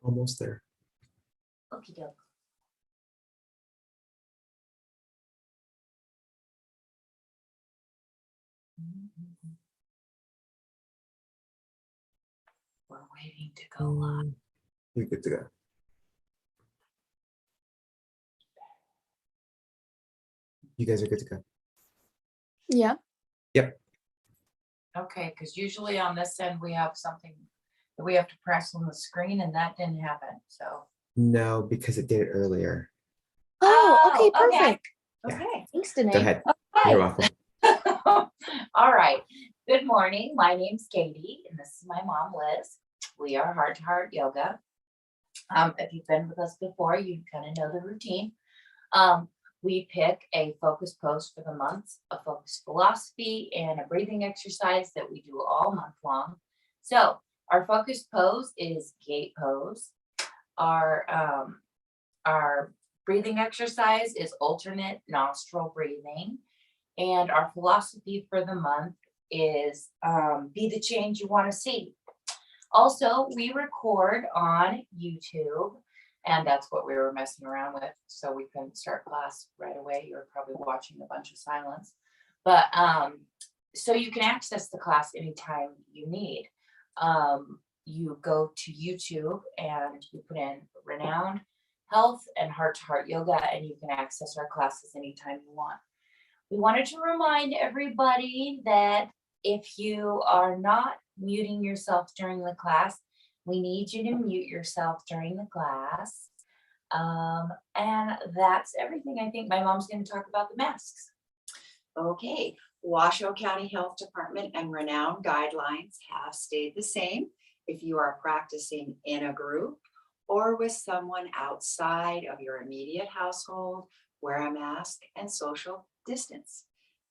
Almost there. Okie doke. We're waiting to go live. You're good to go. You guys are good to go. Yeah. Yep. Okay, because usually on this end, we have something that we have to press on the screen, and that didn't happen, so. No, because it did it earlier. Oh, okay, Oh, okay. perfect. Yeah. Okay. Thanks, Danae. Go ahead. Hi. You're welcome. All right. Good morning. My name's Katie, and this is my mom, Liz. We are Heart to Heart Yoga. If you've been with us before, you kind of know the routine. We pick a focus pose for the month, a focus philosophy, and a breathing exercise that we do all month long. So our focus pose is gate pose. Our breathing exercise is alternate nostril breathing. And our philosophy for the month is be the change you want to see. Also, we record on YouTube, and that's what we were messing around with. So we couldn't start class right away. You were probably watching a bunch of silence. But so you can access the class anytime you need. You go to YouTube and you put in Renowned Health and Heart to Heart Yoga, and you can access our classes anytime you want. We wanted to remind everybody that if you are not muting yourself during the class, we need you to mute yourself during the class. And that's everything. I think my mom's going to talk about the masks. Okay, Washoe County Health Department and Renowned guidelines have stayed the same. If you are practicing in a group or with someone outside of your immediate household, wear a mask and social distance.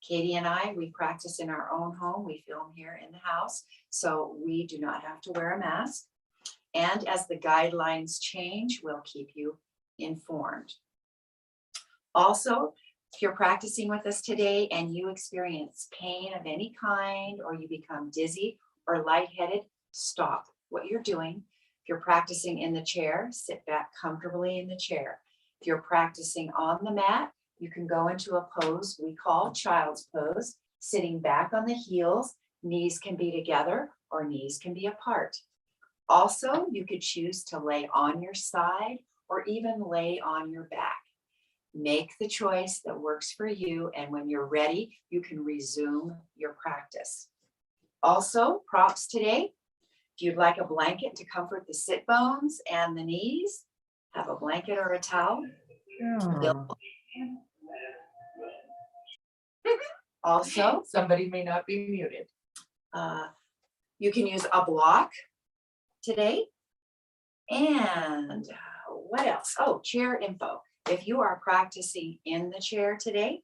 Katie and I, we practice in our own home. We film here in the house, so we do not have to wear a mask. And as the guidelines change, we'll keep you informed. Also, if you're practicing with us today and you experience pain of any kind, or you become dizzy or lightheaded, stop what you're doing. If you're practicing in the chair, sit back comfortably in the chair. If you're practicing on the mat, you can go into a pose we call child's pose, sitting back on the heels. Knees can be together or knees can be apart. Also, you could choose to lay on your side or even lay on your back. Make the choice that works for you, and when you're ready, you can resume your practice. Also, props today. If you'd like a blanket to comfort the sit bones and the knees, have a blanket or a towel. Also, Somebody may not be muted. you can use a block today. And what else? Oh, chair info. If you are practicing in the chair today,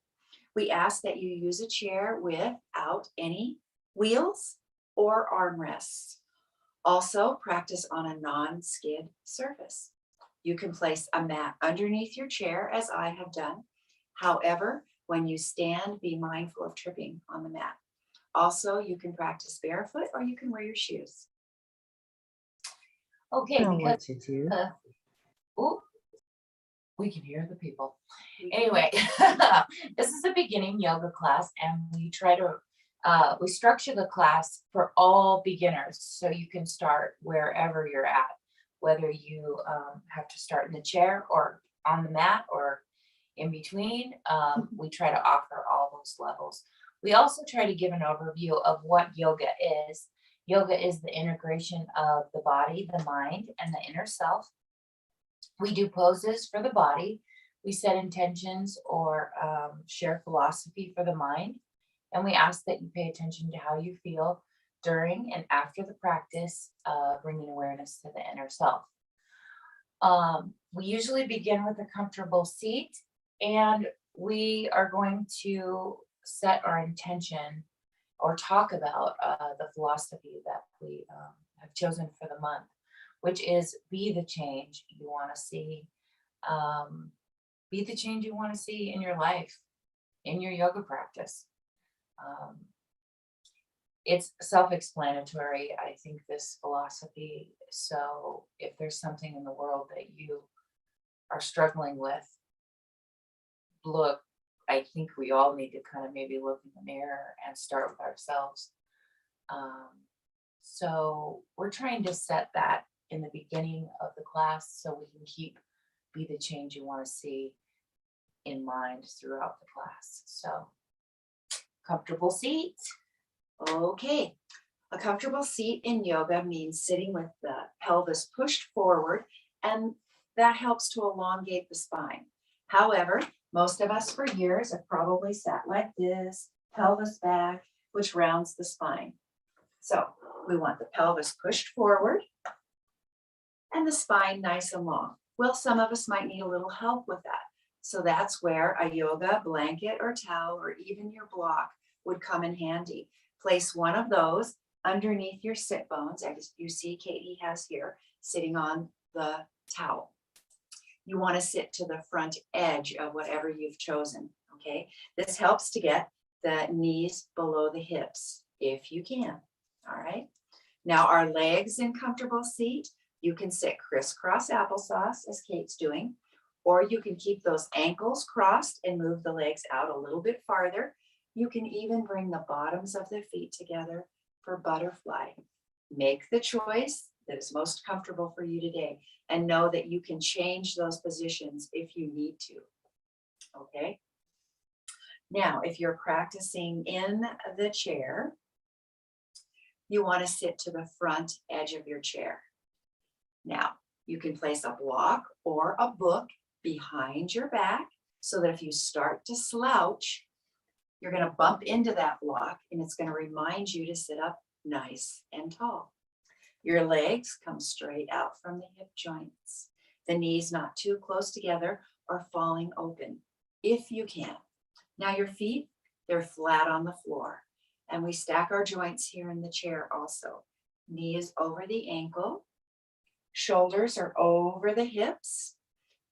we ask that you use a chair without any wheels or armrests. Also, practice on a non-skid surface. You can place a mat underneath your chair, as I have done. However, when you stand, be mindful of tripping on the mat. Also, you can practice barefoot or you can wear your shoes. Okay, Know because what to do. we can hear the people. Anyway, this is a beginning yoga class, and we try to we structure the class for all beginners, so you can start wherever you're at, whether you have to start in the chair or on the mat or in between. We try to offer all those levels. We also try to give an overview of what yoga is. Yoga is the integration of the body, the mind, and the inner self. We do poses for the body. We set intentions or share philosophy for the mind. And we ask that you pay attention to how you feel during and after the practice, bringing awareness to the inner self. We usually begin with a comfortable seat, and we are going to set our intention or talk about the philosophy that we have chosen for the month, which is be the change you want to see. Be the change you want to see in your life, in your yoga practice. it's self-explanatory, I think, this philosophy. So if there's something in the world that you are struggling with, look, I think we all need to kind of maybe look in the mirror and start with ourselves. So we're trying to set that in the beginning of the class so we can be the change you want to see in mind throughout the class. So comfortable seat. Okay, a comfortable seat in yoga means sitting with the pelvis pushed forward, and that helps to elongate the spine. However, most of us for years have probably sat like this, pelvis back, which rounds the spine. So we want the pelvis pushed forward and the spine nice and long. Well, some of us might need a little help with that. So that's where a yoga blanket or towel or even your block would come in handy. Place one of those underneath your sit bones, as you see Katie has here, sitting on the towel. You want to sit to the front edge of whatever you've chosen, okay? This helps to get the knees below the hips, if you can, all right? Now our legs in comfortable seat, you can sit crisscross applesauce, as Kate's doing, or you can keep those ankles crossed and move the legs out a little bit farther. You can even bring the bottoms of the feet together for butterfly. Make the choice that is most comfortable for you today, and know that you can change those positions if you need to, okay? Now, if you're practicing in the chair, you want to sit to the front edge of your chair. Now, you can place a block or a book behind your back so that if you start to slouch, you're going to bump into that block and it's going to remind you to sit up nice and tall. Your legs come straight out from the hip joints. The knees not too close together or falling open, if you can. Now your feet, they're flat on the floor. And we stack our joints here in the chair also. Knees over the ankle. Shoulders are over the hips.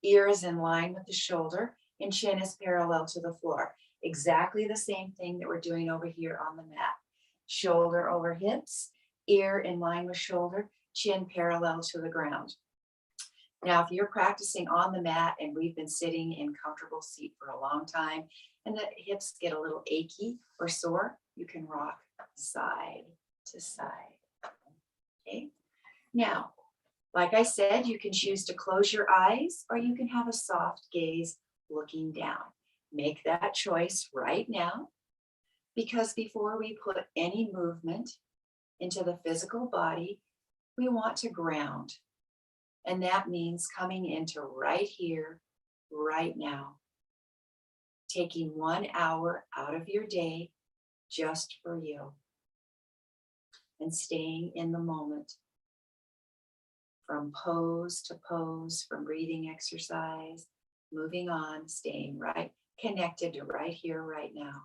Ears in line with the shoulder. And chin is parallel to the floor. Exactly the same thing that we're doing over here on the mat. Shoulder over hips. Ear in line with shoulder, chin parallel to the ground. Now, if you're practicing on the mat and we've been sitting in comfortable seat for a long time and the hips get a little achy or sore, you can rock side to side. Okay. Now, like I said, you can choose to close your eyes or you can have a soft gaze looking down. Make that choice right now, because before we put any movement into the physical body, we want to ground. And that means coming into right here, right now. Taking 1 hour out of your day just for you. And staying in the moment. From pose to pose, from breathing exercise, moving on, staying right connected to right here, right now.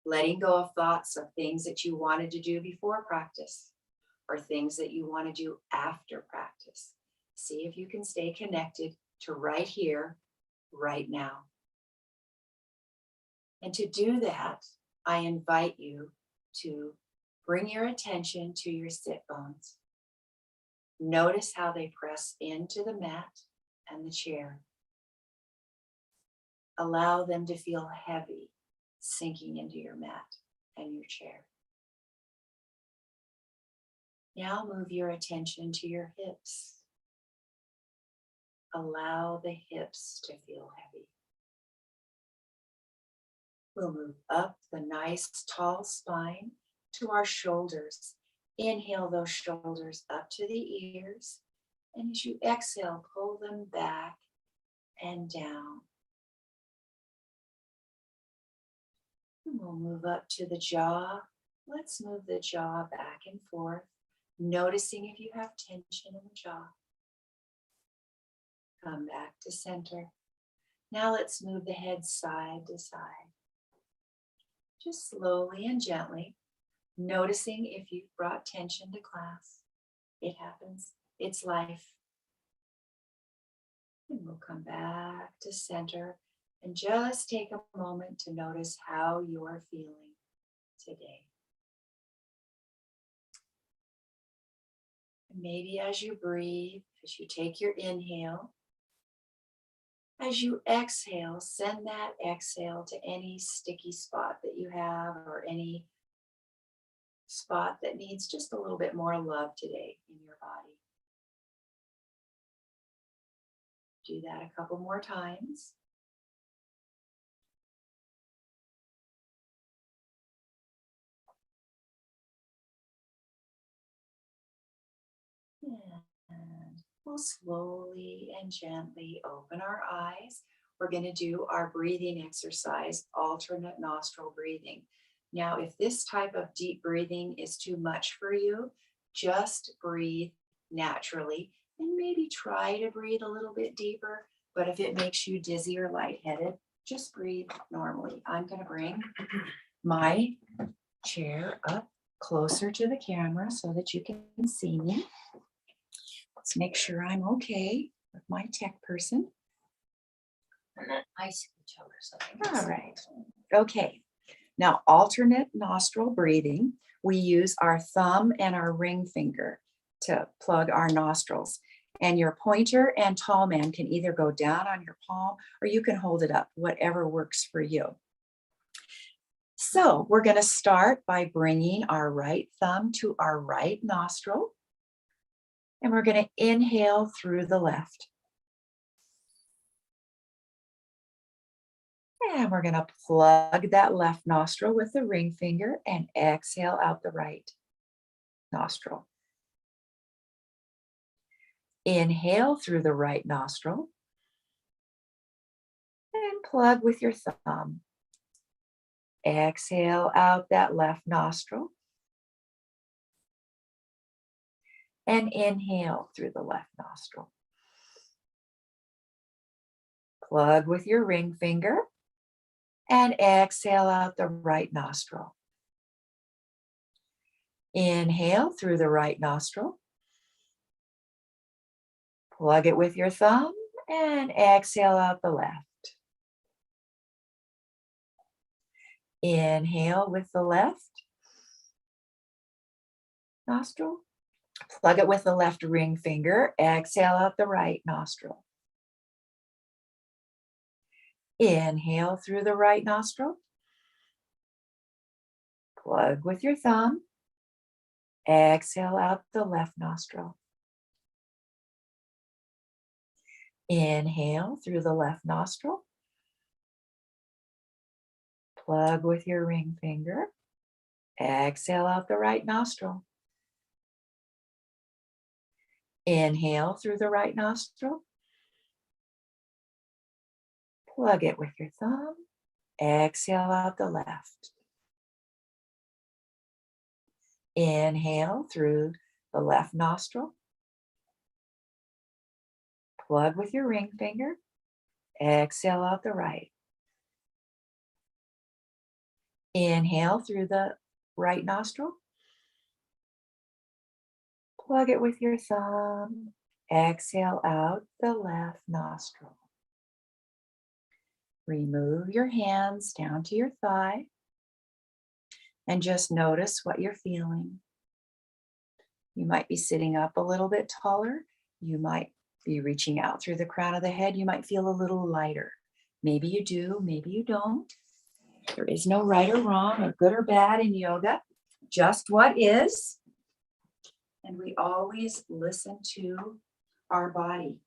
Letting go of thoughts of things that you wanted to do before practice or things that you want to do after practice. See if you can stay connected to right here, right now. And to do that, I invite you to bring your attention to your sit bones. Notice how they press into the mat and the chair. Allow them to feel heavy, sinking into your mat and your chair. Now move your attention to your hips. Allow the hips to feel heavy. We'll move up the nice tall spine to our shoulders. Inhale those shoulders up to the ears. And as you exhale, pull them back and down. And we'll move up to the jaw. Let's move the jaw back and forth, noticing if you have tension in the jaw. Come back to center. Now let's move the head side to side. Just slowly and gently, noticing if you've brought tension to class. It happens. It's life. And we'll come back to center and just take a moment to notice how you are feeling today. maybe as you breathe, as you take your inhale, as you exhale, send that exhale to any sticky spot that you have or any spot that needs just a little bit more love today in your body. Do that a couple more times. And we'll slowly and gently open our eyes. We're going to do our breathing exercise, alternate nostril breathing. Now, if this type of deep breathing is too much for you, just breathe naturally and maybe try to breathe a little bit deeper. But if it makes you dizzy or lightheaded, just breathe normally. I'm going to bring my chair up closer to the camera so that you can see me. Let's make sure I'm okay with my tech person. And then I switch over. So I can All see. right. Okay. Now, alternate nostril breathing. We use our thumb and our ring finger to plug our nostrils. And your pointer and tall man can either go down on your palm or you can hold it up, whatever works for you. So we're going to start by bringing our right thumb to our right nostril. And we're going to inhale through the left. And we're going to plug that left nostril with the ring finger and exhale out the right nostril. Inhale through the right nostril and plug with your thumb. Exhale out that left nostril and inhale through the left nostril. Plug with your ring finger and exhale out the right nostril. Inhale through the right nostril. Plug it with your thumb and exhale out the left. Inhale with the left nostril. Plug it with the left ring finger. Exhale out the right nostril. Inhale through the right nostril. Plug with your thumb. Exhale out the left nostril. Inhale through the left nostril. Plug with your ring finger. Exhale out the right nostril. Inhale through the right nostril. Plug it with your thumb. Exhale out the left. Inhale through the left nostril. Plug with your ring finger. Exhale out the right. Inhale through the right nostril. Plug it with your thumb. Exhale out the left nostril. Remove your hands down to your thigh and just notice what you're feeling. You might be sitting up a little bit taller. You might be reaching out through the crown of the head. You might feel a little lighter. Maybe you do, maybe you don't. There is no right or wrong or good or bad in yoga, just what is. And we always listen to our body.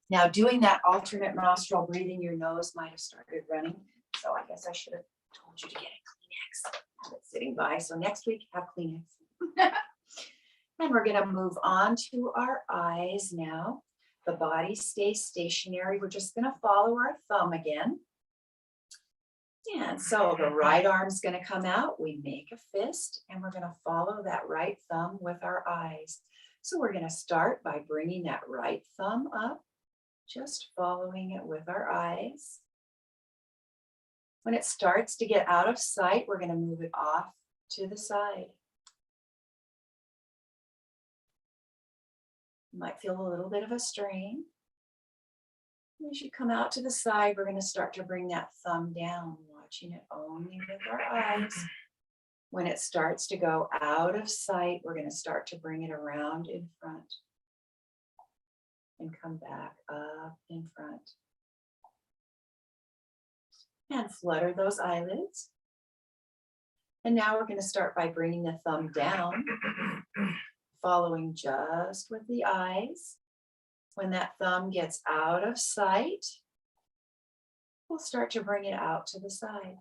Now, doing that alternate nostril breathing, your nose might have started running. So I guess I should have told you to get a Kleenex. Have it sitting by. So next week, have Kleenex. And we're going to move on to our eyes now. The body stays stationary. We're just going to follow our thumb again. And so the right arm's going to come out. We make a fist and we're going to follow that right thumb with our eyes. So we're going to start by bringing that right thumb up, just following it with our eyes. When it starts to get out of sight, we're going to move it off to the side. You might feel a little bit of a strain. As you come out to the side, we're going to start to bring that thumb down, watching it only with our eyes. When it starts to go out of sight, we're going to start to bring it around in front and come back up in front. And flutter those eyelids. And now we're going to start by bringing the thumb down, following just with the eyes. When that thumb gets out of sight, we'll start to bring it out to the side.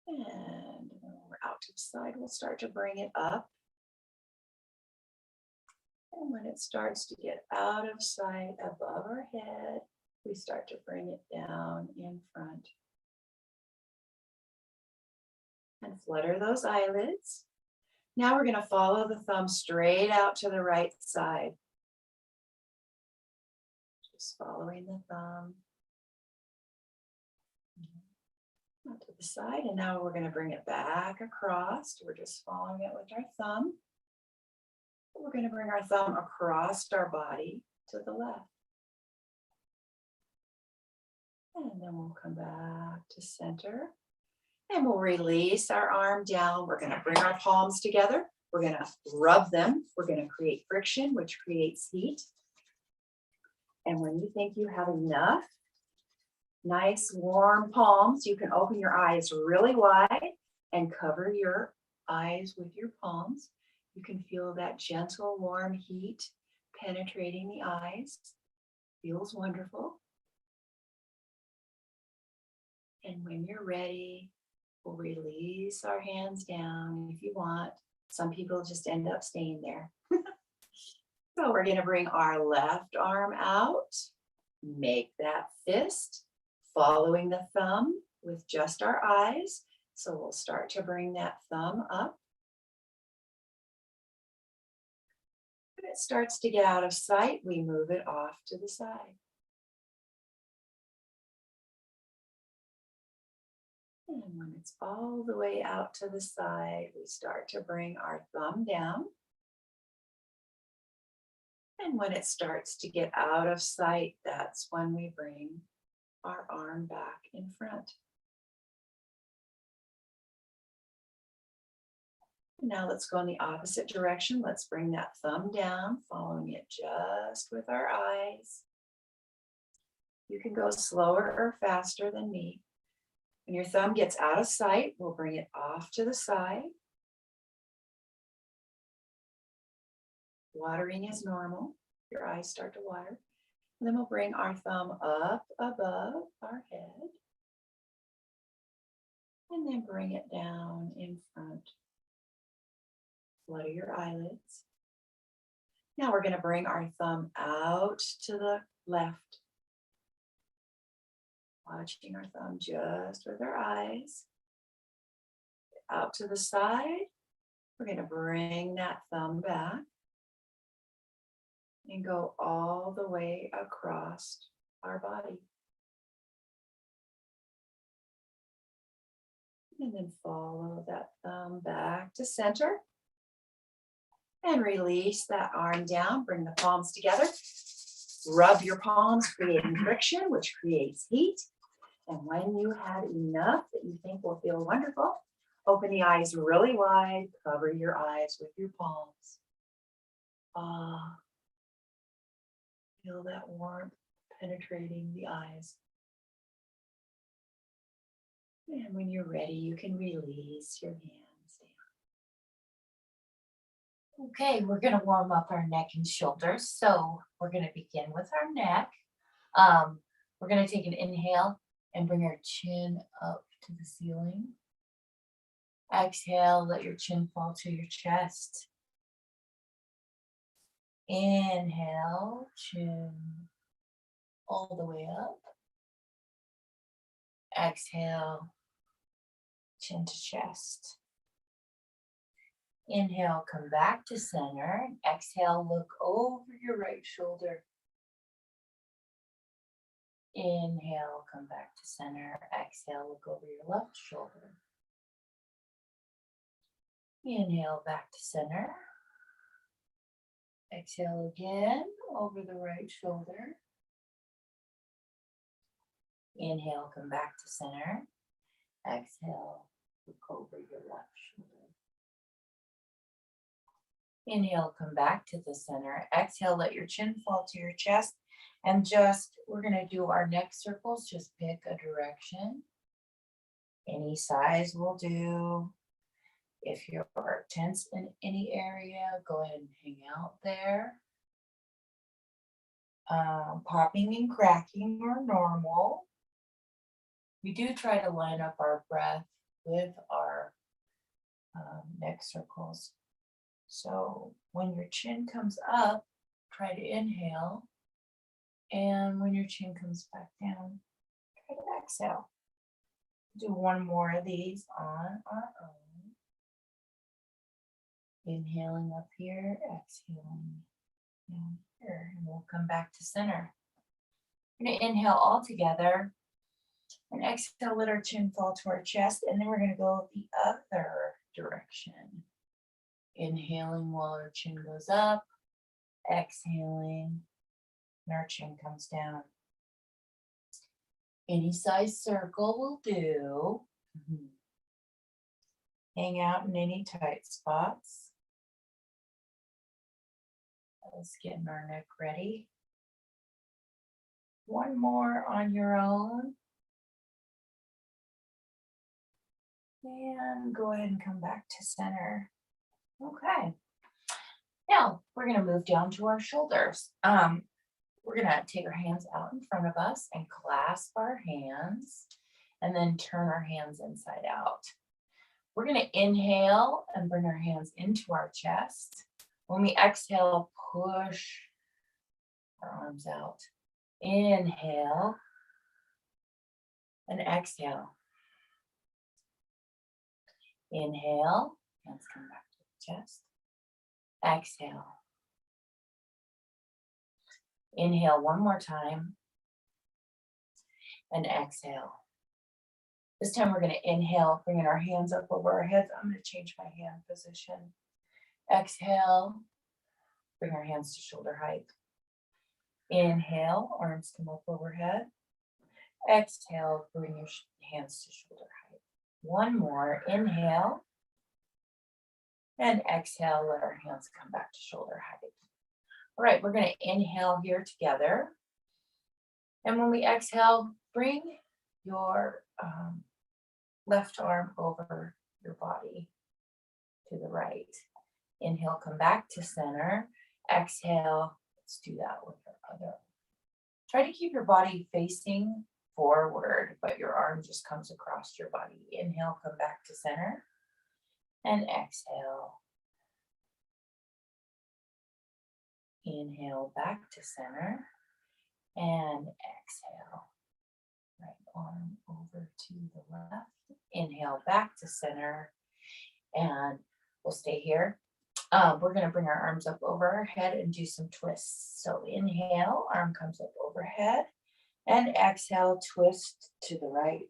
And when we're out to the side, we'll start to bring it up. And when it starts to get out of sight above our head, we start to bring it down in front. And flutter those eyelids. Now we're going to follow the thumb straight out to the right side. Just following the thumb out to the side. And now we're going to bring it back across. We're just following it with our thumb. We're going to bring our thumb across our body to the left. And then we'll come back to center. And we'll release our arm down. We're going to bring our palms together. We're going to rub them. We're going to create friction, which creates heat. And when you think you have enough nice warm palms, you can open your eyes really wide and cover your eyes with your palms. You can feel that gentle warm heat penetrating the eyes. Feels wonderful. And when you're ready, we'll release our hands down if you want. Some people just end up staying there. So we're going to bring our left arm out, make that fist, following the thumb with just our eyes. So we'll start to bring that thumb up. When it starts to get out of sight, we move it off to the side. And when it's all the way out to the side, we start to bring our thumb down. And when it starts to get out of sight, that's when we bring our arm back in front. Now let's go in the opposite direction. Let's bring that thumb down, following it just with our eyes. You can go slower or faster than me. When your thumb gets out of sight, we'll bring it off to the side. Watering is normal. Your eyes start to water. And then we'll bring our thumb up above our head. And then bring it down in front. Flutter your eyelids. Now we're going to bring our thumb out to the left. Watching our thumb just with our eyes. Out to the side. We're going to bring that thumb back. And go all the way across our body. And then follow that thumb back to center. And release that arm down. Bring the palms together. Rub your palms, creating friction, which creates heat. And when you have enough that you think will feel wonderful, open the eyes really wide. Cover your eyes with your palms. Feel that warmth penetrating the eyes. And when you're ready, you can release your hands down. Okay, we're going to warm up our neck and shoulders. So we're going to begin with our neck. We're going to take an inhale and bring our chin up to the ceiling. Exhale, let your chin fall to your chest. Inhale, chin all the way up. Exhale, chin to chest. Inhale, come back to center. Exhale, look over your right shoulder. Inhale, come back to center. Exhale, look over your left shoulder. Inhale, back to center. Exhale again over the right shoulder. Inhale, come back to center. Exhale, look over your left shoulder. Inhale, come back to the center. Exhale, let your chin fall to your chest. And we're going to do our neck circles. Just pick a direction. Any size will do. If you're tense in any area, go ahead and hang out there. Popping and cracking are normal. We do try to line up our breath with our neck circles. So when your chin comes up, try to inhale. And when your chin comes back down, try to exhale. Do one more of these on our own. Inhaling up here, exhaling down here, and we'll come back to center. We're going to inhale all together and exhale, let our chin fall to our chest, and then we're going to go the other direction. Inhaling while our chin goes up, exhaling, and our chin comes down. Any size circle will do. Hang out in any tight spots. Let's get our neck ready. One more on your own. And go ahead and come back to center. Okay. Now we're going to move down to our shoulders. We're going to take our hands out in front of us and clasp our hands and then turn our hands inside out. We're going to inhale and bring our hands into our chest. When we exhale, push our arms out. Inhale and exhale. Inhale, hands come back to the chest. Exhale. Inhale one more time. And exhale. This time we're going to inhale, bringing our hands up over our heads. I'm going to change my hand position. Exhale, bring our hands to shoulder height. Inhale, arms come up overhead. Exhale, bring your hands to shoulder height. One more, inhale. And exhale, let our hands come back to shoulder height. All right, we're going to inhale here together. And when we exhale, bring your left arm over your body to the right. Inhale, come back to center. Exhale, let's do that with our other. Try to keep your body facing forward, but your arm just comes across your body. Inhale, come back to center. And exhale. Inhale, back to center. And exhale. Right arm over to the left. Inhale, back to center. And we'll stay here. We're going to bring our arms up over our head and do some twists. So inhale, arm comes up overhead. And exhale, twist to the right.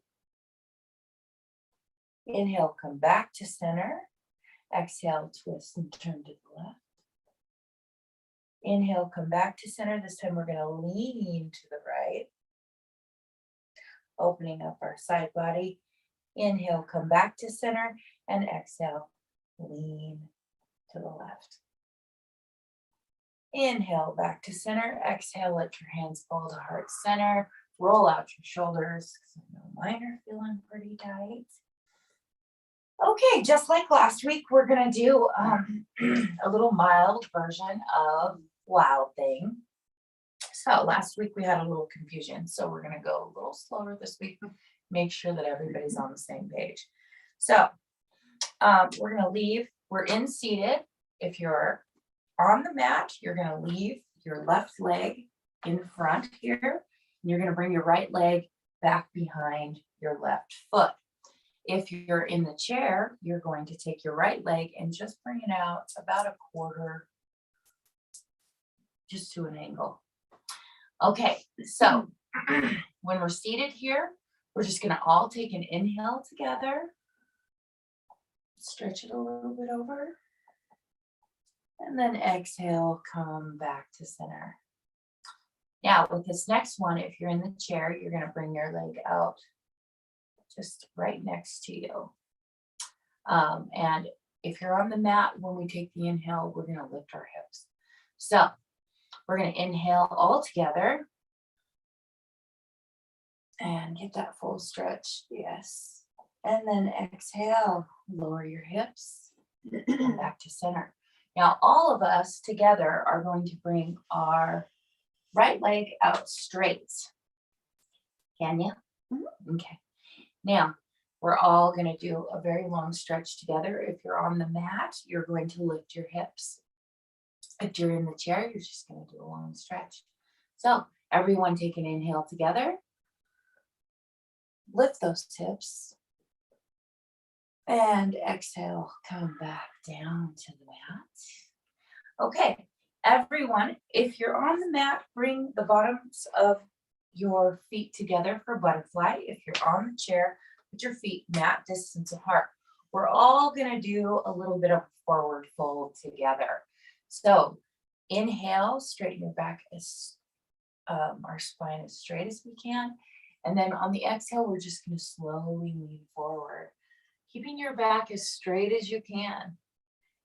Inhale, come back to center. Exhale, twist and turn to the left. Inhale, come back to center. This time we're going to lean to the right. Opening up our side body. Inhale, come back to center. And exhale, lean to the left. Inhale, back to center. Exhale, let your hands fall to heart center. Roll out your shoulders, because I know mine are feeling pretty tight. Okay, just like last week, we're going to do a little mild version of Wild Thing. So last week we had a little confusion, so we're going to go a little slower this week. Make sure that everybody's on the same page. So we're going to leave. We're in seated. If you're on the mat, you're going to leave your left leg in front here. And you're going to bring your right leg back behind your left foot. If you're in the chair, you're going to take your right leg and just bring it out about a quarter, just to an angle. Okay, so when we're seated here, we're just going to all take an inhale together. Stretch it a little bit over. And then exhale, come back to center. Now with this next one, if you're in the chair, you're going to bring your leg out just right next to you. And if you're on the mat, when we take the inhale, we're going to lift our hips. So we're going to inhale all together and get that full stretch. Yes. And then exhale, lower your hips, come back to center. Now, all of us together are going to bring our right leg out straight. Can you? Okay. Now, we're all going to do a very long stretch together. If you're on the mat, you're going to lift your hips. If you're in the chair, you're just going to do a long stretch. So everyone take an inhale together. Lift those hips. And exhale, come back down to the mat. Okay, everyone, if you're on the mat, bring the bottoms of your feet together for butterfly. If you're on the chair, put your feet mat distance apart. We're all going to do a little bit of forward fold together. So inhale, straighten your back as our spine as straight as we can. And then on the exhale, we're just going to slowly lean forward, keeping your back as straight as you can.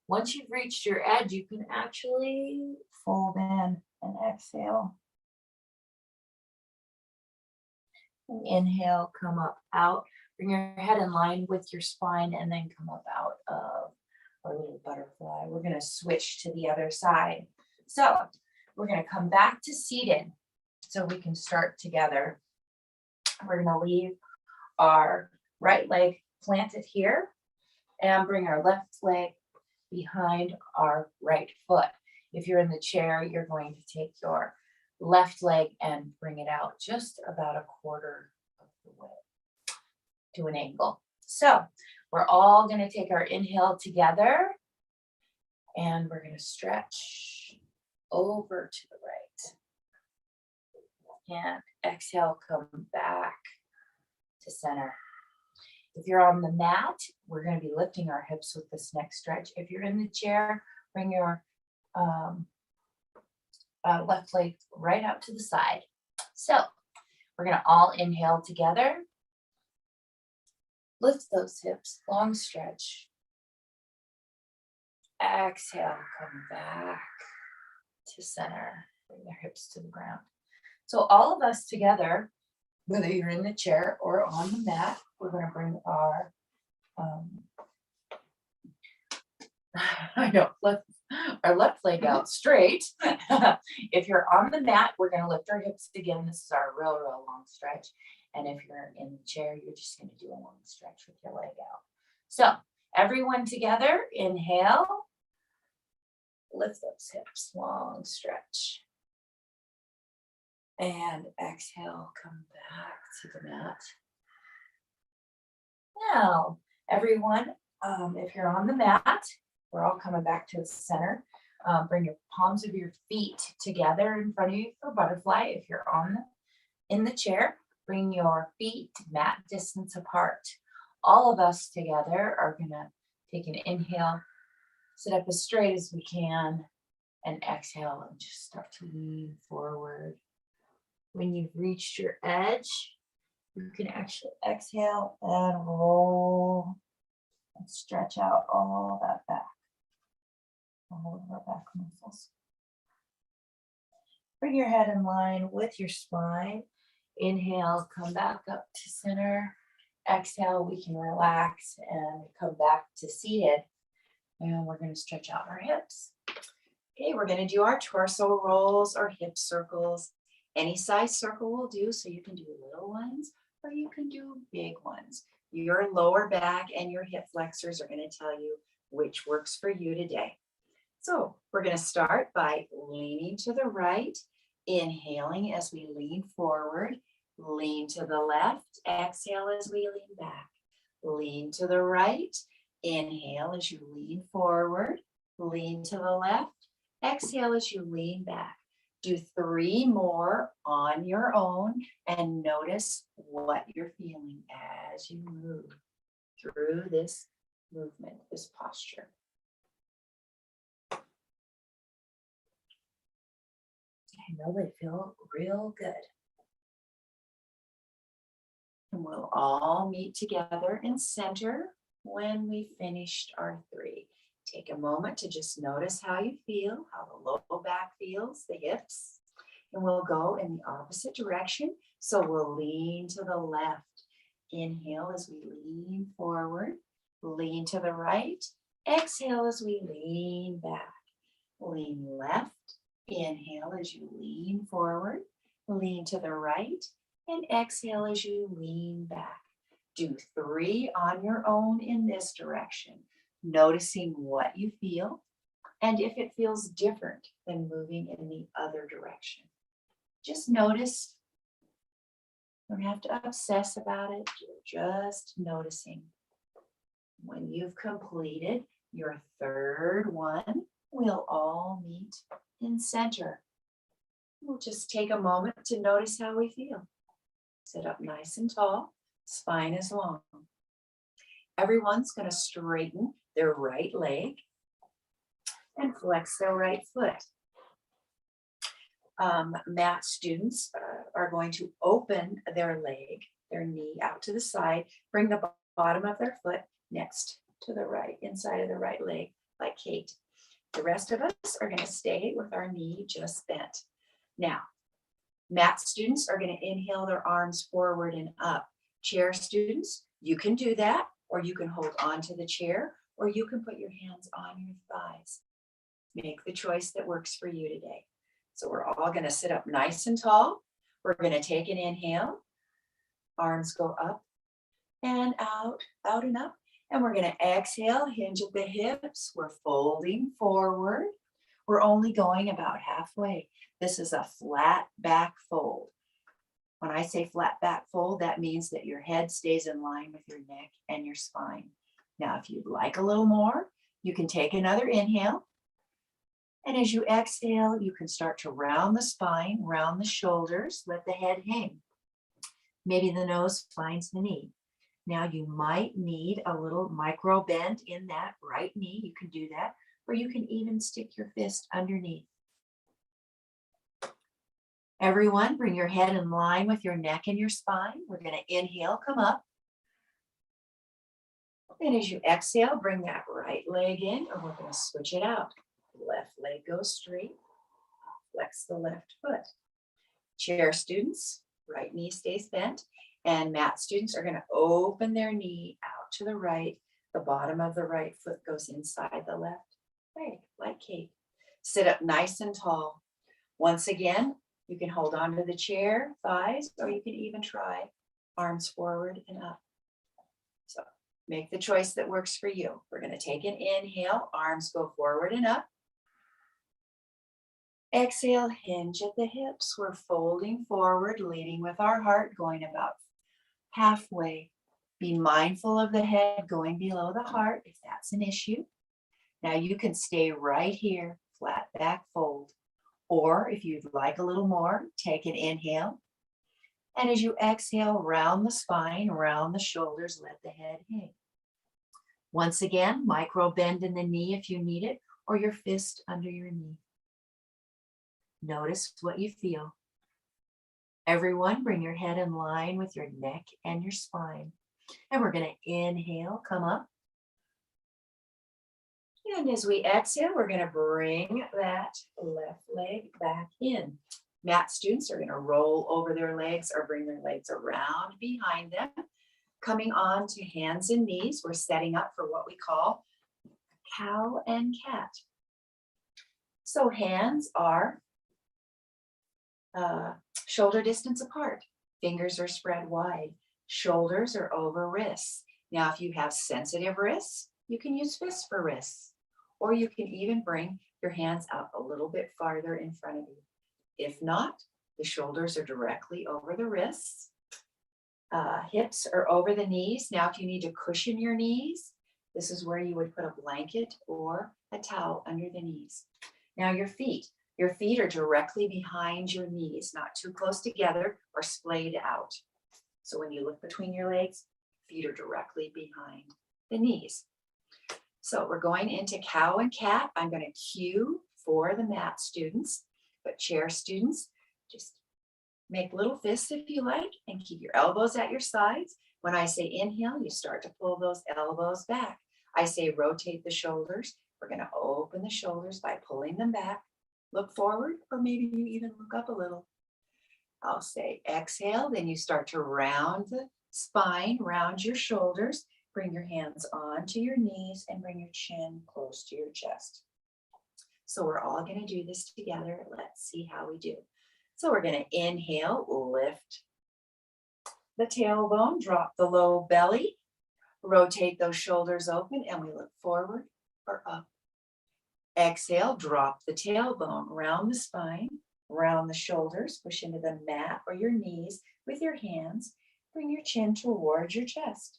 Once you've reached your edge, you can actually fold in and exhale. And inhale, come up, out. Bring your head in line with your spine and then come up out of our little butterfly. We're going to switch to the other side. So we're going to come back to seated so we can start together. We're going to leave our right leg planted here and bring our left leg behind our right foot. If you're in the chair, you're going to take your left leg and bring it out just about a quarter of the way to an angle. So we're all going to take our inhale together and we're going to stretch over to the right. And exhale, come back to center. If you're on the mat, we're going to be lifting our hips with this next stretch. If you're in the chair, bring your left leg right out to the side. So we're going to all inhale together. Lift those hips, long stretch. Exhale, come back to center. Bring your hips to the ground. So all of us together, whether you're in the chair or on the mat, we're going to bring our our left leg out straight. If you're on the mat, we're going to lift our hips again. This is our real long stretch. And if you're in the chair, you're just going to do a long stretch with your leg out. So everyone together, inhale, lift those hips, long stretch. And exhale, come back to the mat. Now, everyone, if you're on the mat, we're all coming back to the center. Bring your palms of your feet together in front of you for butterfly. If you're in the chair, bring your feet mat distance apart. All of us together are going to take an inhale, sit up as straight as we can, and exhale and just start to lean forward. When you've reached your edge, you can actually exhale and roll and stretch out all that back, all of our back muscles. Bring your head in line with your spine. Inhale, come back up to center. Exhale, we can relax and come back to seated. And we're going to stretch out our hips. Okay, we're going to do our torso rolls or hip circles. Any size circle will do, so you can do little ones or you can do big ones. Your lower back and your hip flexors are going to tell you which works for you today. So we're going to start by leaning to the right, inhaling as we lean forward, lean to the left, exhale as we lean back, lean to the right, inhale as you lean forward, lean to the left, exhale as you lean back. Do 3 more on your own and notice what you're feeling as you move through this movement, this posture. I know they feel real good. And we'll all meet together in center when we finished our 3. Take a moment to just notice how you feel, how the low back feels, the hips. And we'll go in the opposite direction. So we'll lean to the left. Inhale as we lean forward. Lean to the right. Exhale as we lean back. Lean left. Inhale as you lean forward. Lean to the right. And exhale as you lean back. Do 3 on your own in this direction, noticing what you feel and if it feels different than moving in the other direction. Just notice. Don't have to obsess about it. You're just noticing. When you've completed your 3rd one, we'll all meet in center. We'll just take a moment to notice how we feel. Sit up nice and tall, spine is long. Everyone's going to straighten their right leg and flex their right foot. Mat students are going to open their leg, their knee out to the side, bring the bottom of their foot next to the right, inside of the right leg, like Kate. The rest of us are going to stay with our knee just bent. Now, mat students are going to inhale their arms forward and up. Chair students, you can do that, or you can hold on to the chair, or you can put your hands on your thighs. Make the choice that works for you today. So we're all going to sit up nice and tall. We're going to take an inhale. Arms go up and out and up. And we're going to exhale, hinge at the hips. We're folding forward. We're only going about halfway. This is a flat back fold. When I say flat back fold, that means that your head stays in line with your neck and your spine. Now, if you'd like a little more, you can take another inhale. And as you exhale, you can start to round the spine, round the shoulders, let the head hang. Maybe the nose finds the knee. Now you might need a little micro bend in that right knee. You can do that, or you can even stick your fist underneath. Everyone, bring your head in line with your neck and your spine. We're going to inhale, come up. And as you exhale, bring that right leg in, and we're going to switch it out. Left leg goes straight. Flex the left foot. Chair students, right knee stays bent. And mat students are going to open their knee out to the right. The bottom of the right foot goes inside the left leg, like Kate. Sit up nice and tall. Once again, you can hold on to the chair, thighs, or you can even try arms forward and up. So make the choice that works for you. We're going to take an inhale, arms go forward and up. Exhale, hinge at the hips. We're folding forward, leading with our heart, going about halfway. Be mindful of the head going below the heart if that's an issue. Now you can stay right here, flat back fold. Or if you'd like a little more, take an inhale. And as you exhale, round the spine, round the shoulders, let the head hang. Once again, micro bend in the knee if you need it, or your fist under your knee. Notice what you feel. Everyone, bring your head in line with your neck and your spine. And we're going to inhale, come up. And as we exhale, we're going to bring that left leg back in. Mat students are going to roll over their legs or bring their legs around behind them. Coming on to hands and knees, we're setting up for what we call cow and cat. So hands are shoulder distance apart. Fingers are spread wide. Shoulders are over wrists. Now, if you have sensitive wrists, you can use fists for wrists, or you can even bring your hands up a little bit farther in front of you. If not, the shoulders are directly over the wrists. Hips are over the knees. Now, if you need to cushion your knees, this is where you would put a blanket or a towel under the knees. Now, your feet. Your feet are directly behind your knees, not too close together or splayed out. So when you look between your legs, feet are directly behind the knees. So we're going into cow and cat. I'm going to cue for the mat students. But chair students, just make little fists if you like and keep your elbows at your sides. When I say inhale, you start to pull those elbows back. I say rotate the shoulders. We're going to open the shoulders by pulling them back. Look forward, or maybe you even look up a little. I'll say exhale, then you start to round the spine, round your shoulders. Bring your hands onto your knees and bring your chin close to your chest. So we're all going to do this together. Let's see how we do. So we're going to inhale, lift the tailbone, drop the low belly, rotate those shoulders open, and we look forward or up. Exhale, drop the tailbone, round the spine, round the shoulders, push into the mat or your knees with your hands. Bring your chin towards your chest.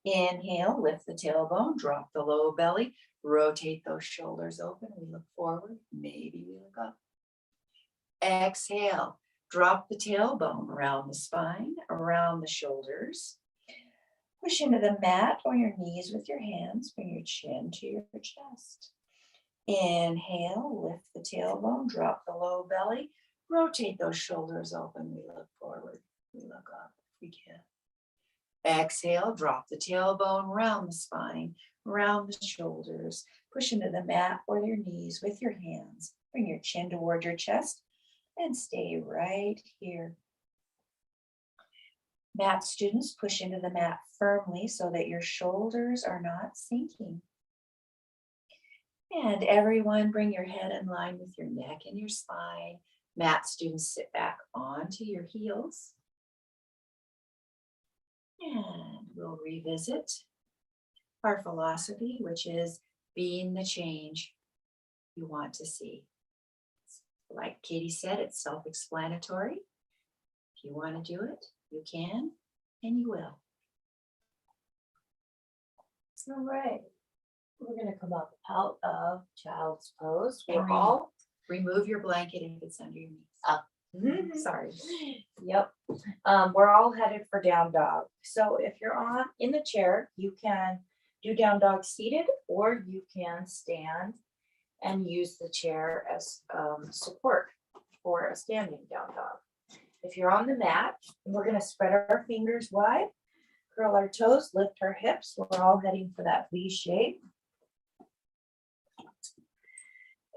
Inhale, lift the tailbone, drop the low belly, rotate those shoulders open. We look forward, maybe we look up. Exhale, drop the tailbone around the spine, around the shoulders. Push into the mat or your knees with your hands. Bring your chin to your chest. Inhale, lift the tailbone, drop the low belly, rotate those shoulders open. We look forward, we look up if we can. Exhale, drop the tailbone, round the spine, round the shoulders. Push into the mat or your knees with your hands. Bring your chin toward your chest and stay right here. Mat students, push into the mat firmly so that your shoulders are not sinking. And everyone, bring your head in line with your neck and your spine. Mat students, sit back onto your heels. And we'll revisit our philosophy, which is being the change you want to see. Like Katie said, it's self-explanatory. If you want to do it, you can and you will. All right. We're going to come up out of child's pose. And We're all remove your blanket if it's under your knees. up. Sorry. Yep. We're all headed for down dog. So if you're in the chair, you can do down dog seated, or you can stand and use the chair as support for a standing down dog. If you're on the mat, we're going to spread our fingers wide, curl our toes, lift our hips. We're all heading for that V shape.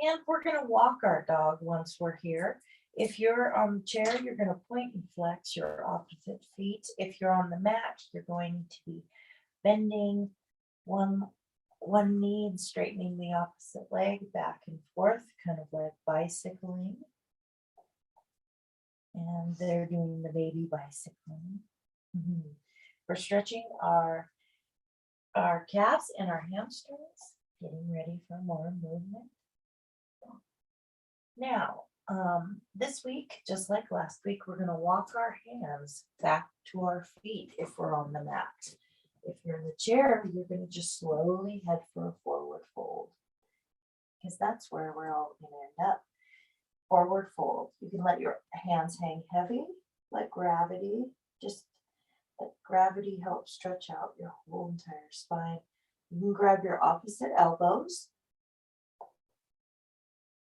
And we're going to walk our dog once we're here. If you're on the chair, you're going to point and flex your opposite feet. If you're on the mat, you're going to be bending one knee and straightening the opposite leg back and forth, kind of like bicycling. And they're doing the baby bicycling. We're stretching our calves and our hamstrings, getting ready for more movement. Now, this week, just like last week, we're going to walk our hands back to our feet if we're on the mat. If you're in the chair, you're going to just slowly head for a forward fold, because that's where we're all going to end up. Forward fold. You can let your hands hang heavy, like gravity. Just let gravity help stretch out your whole entire spine. You can grab your opposite elbows.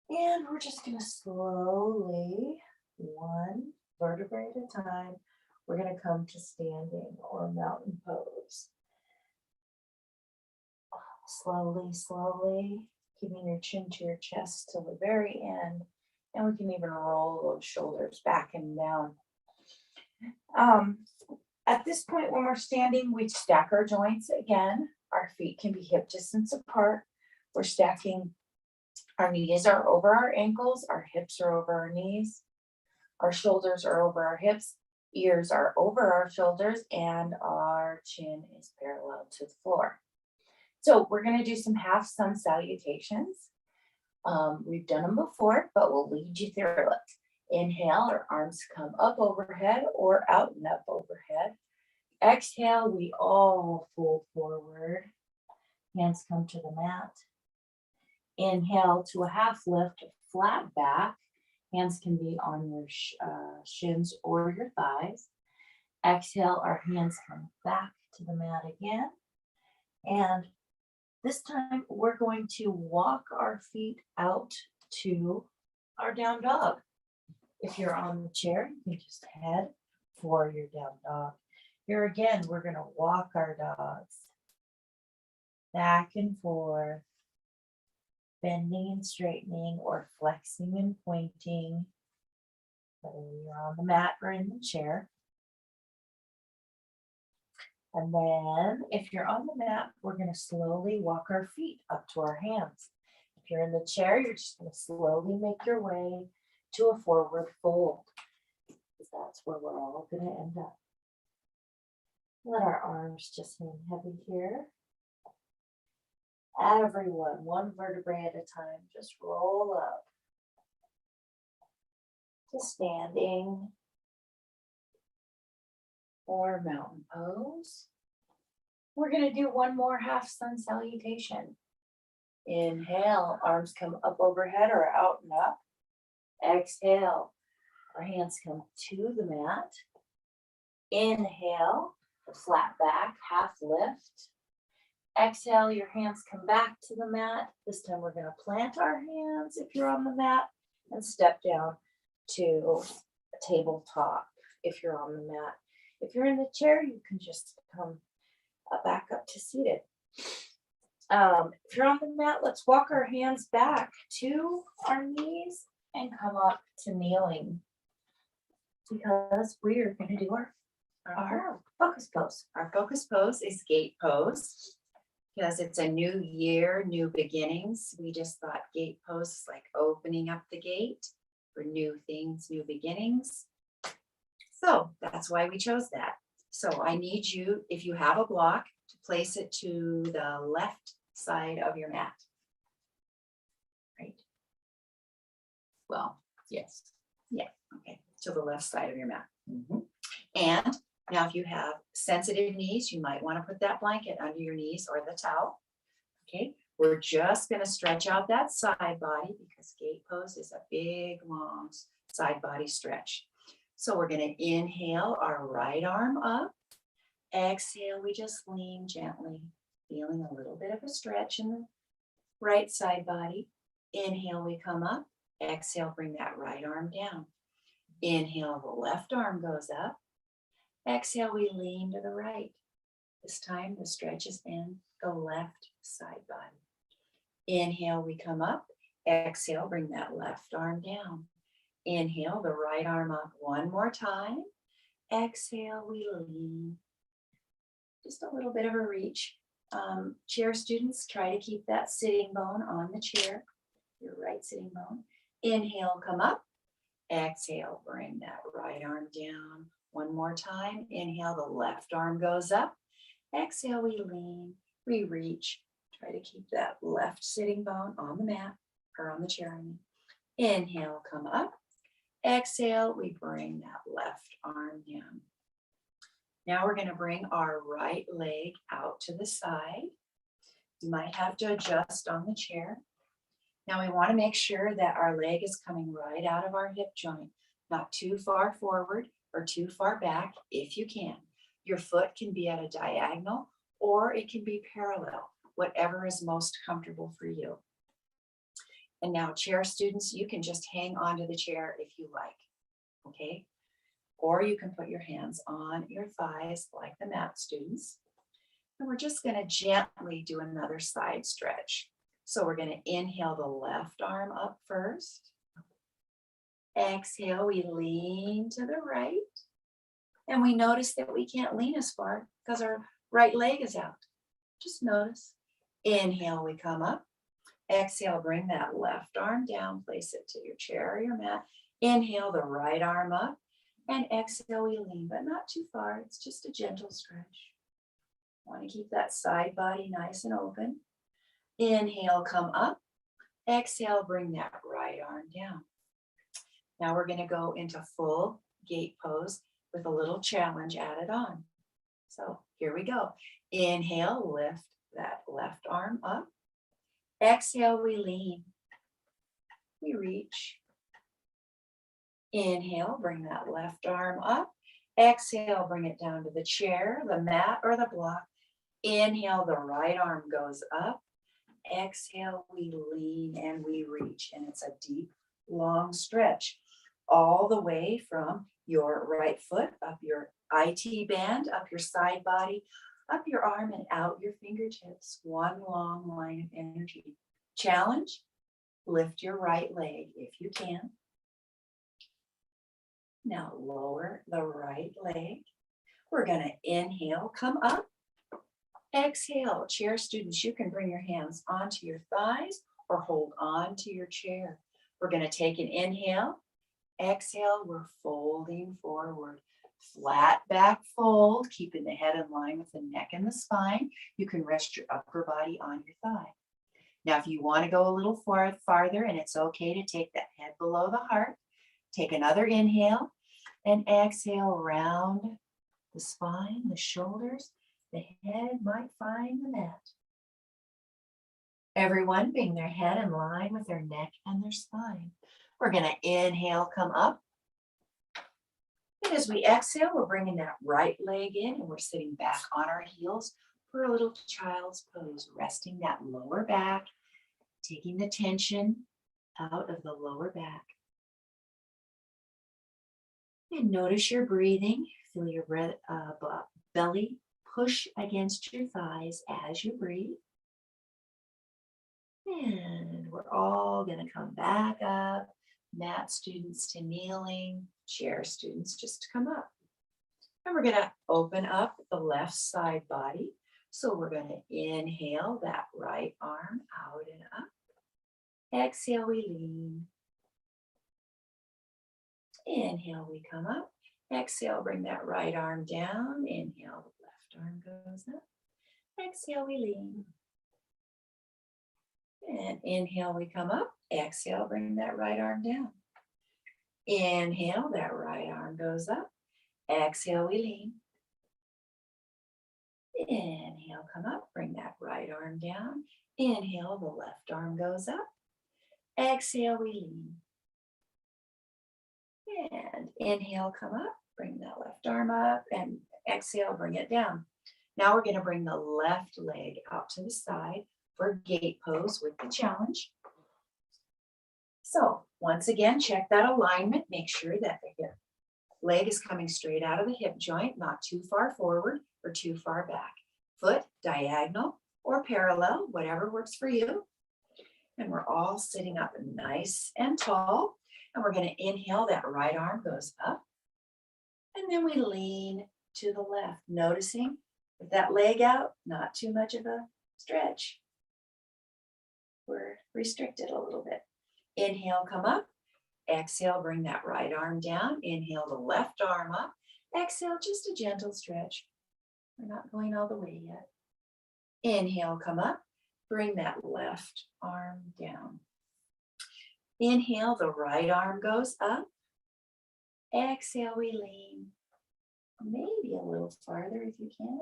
And we're just going to slowly, one vertebrae at a time, we're going to come to standing or mountain pose. Slowly, slowly, keeping your chin to your chest till the very end. And we can even roll those shoulders back and down. At this point, when we're standing, we stack our joints again. Our feet can be hip distance apart. We're stacking. Our knees are over our ankles, our hips are over our knees, our shoulders are over our hips, ears are over our shoulders, and our chin is parallel to the floor. So we're going to do some half sun salutations. We've done them before, but we'll lead you through it. Inhale, our arms come up overhead or out and up overhead. Exhale, we all fold forward. Hands come to the mat. Inhale to a half lift, flat back. Hands can be on your shins or your thighs. Exhale, our hands come back to the mat again. And this time we're going to walk our feet out to our down dog. If you're on the chair, you can just head for your down dog. Here again, we're going to walk our dogs back and forth, bending and straightening or flexing and pointing, whether you're on the mat or in the chair. And then if you're on the mat, we're going to slowly walk our feet up to our hands. If you're in the chair, you're just going to slowly make your way to a forward fold. That's where we're all going to end up. Let our arms just hang heavy here. Everyone, one vertebrae at a time, just roll up to standing or mountain pose. We're going to do one more half sun salutation. Inhale, arms come up overhead or out and up. Exhale, our hands come to the mat. Inhale, the flat back, half lift. Exhale, your hands come back to the mat. This time we're going to plant our hands if you're on the mat and step down to a tabletop if you're on the mat. If you're in the chair, you can just come back up to seated. If you're on the mat, let's walk our hands back to our knees and come up to kneeling because we are going to do our focus pose. Our focus pose is gate pose because it's a new year, new beginnings. We just thought gate pose is like opening up the gate for new things, new beginnings. So that's why we chose that. So I need you, if you have a block, to place it to the left side of your mat. Right? Well, yes. Yeah, okay, to the left side of your mat. And now if you have sensitive knees, you might want to put that blanket under your knees or the towel. Okay, we're just going to stretch out that side body because gate pose is a big, long side body stretch. So we're going to inhale our right arm up. Exhale, we just lean gently, feeling a little bit of a stretch in the right side body. Inhale, we come up. Exhale, bring that right arm down. Inhale, the left arm goes up. Exhale, we lean to the right. This time the stretch is in the left side body. Inhale, we come up. Exhale, bring that left arm down. Inhale, the right arm up one more time. Exhale, we lean. Just a little bit of a reach. Chair students, try to keep that sitting bone on the chair, your right sitting bone. Inhale, come up. Exhale, bring that right arm down. One more time. Inhale, the left arm goes up. Exhale, we lean, we reach. Try to keep that left sitting bone on the mat or on the chair. Inhale, come up. Exhale, we bring that left arm down. Now we're going to bring our right leg out to the side. You might have to adjust on the chair. Now we want to make sure that our leg is coming right out of our hip joint, not too far forward or too far back if you can. Your foot can be at a diagonal or it can be parallel, whatever is most comfortable for you. And now chair students, you can just hang onto the chair if you like, okay? Or you can put your hands on your thighs like the mat students. And we're just going to gently do another side stretch. So we're going to inhale the left arm up first. Exhale, we lean to the right. And we notice that we can't lean as far because our right leg is out. Just notice. Inhale, we come up. Exhale, bring that left arm down, place it to your chair or your mat. Inhale the right arm up. And exhale, we lean, but not too far. It's just a gentle stretch. Want to keep that side body nice and open. Inhale, come up. Exhale, bring that right arm down. Now we're going to go into full gate pose with a little challenge added on. So here we go. Inhale, lift that left arm up. Exhale, we lean. We reach. Inhale, bring that left arm up. Exhale, bring it down to the chair, the mat, or the block. Inhale, the right arm goes up. Exhale, we lean and we reach. And it's a deep long stretch all the way from your right foot up your IT band, up your side body, up your arm and out your fingertips. One long line of energy. Challenge, lift your right leg if you can. Now lower the right leg. We're going to inhale, come up. Exhale, chair students, you can bring your hands onto your thighs or hold on to your chair. We're going to take an inhale. Exhale, we're folding forward. Flat back fold, keeping the head in line with the neck and the spine. You can rest your upper body on your thigh. Now, if you want to go a little farther, and it's okay to take that head below the heart, take another inhale and exhale, round the spine, the shoulders. The head might find the mat. Everyone bring their head in line with their neck and their spine. We're going to inhale, come up. And as we exhale, we're bringing that right leg in and we're sitting back on our heels for a little child's pose, resting that lower back, taking the tension out of the lower back. And notice your breathing. Feel your belly push against your thighs as you breathe. And we're all going to come back up. Mat students to kneeling, chair students just to come up. And we're going to open up the left side body. So we're going to inhale that right arm out and up. Exhale, we lean. Inhale, we come up. Exhale, bring that right arm down. Inhale, the left arm goes up. Exhale, we lean. And inhale, we come up. Exhale, bring that right arm down. Inhale, that right arm goes up. Exhale, we lean. Inhale, come up. Bring that right arm down. Inhale, the left arm goes up. Exhale, we lean. And inhale, come up. Bring that left arm up. And exhale, bring it down. Now we're going to bring the left leg out to the side for gate pose with the challenge. So once again, check that alignment. Make sure that the hip leg is coming straight out of the hip joint, not too far forward or too far back. Foot diagonal or parallel, whatever works for you. And we're all sitting up nice and tall. And we're going to inhale, that right arm goes up. And then we lean to the left, noticing with that leg out, not too much of a stretch. We're restricted a little bit. Inhale, come up. Exhale, bring that right arm down. Inhale, the left arm up. Exhale, just a gentle stretch. We're not going all the way yet. Inhale, come up. Bring that left arm down. Inhale, the right arm goes up. Exhale, we lean. Maybe a little farther if you can.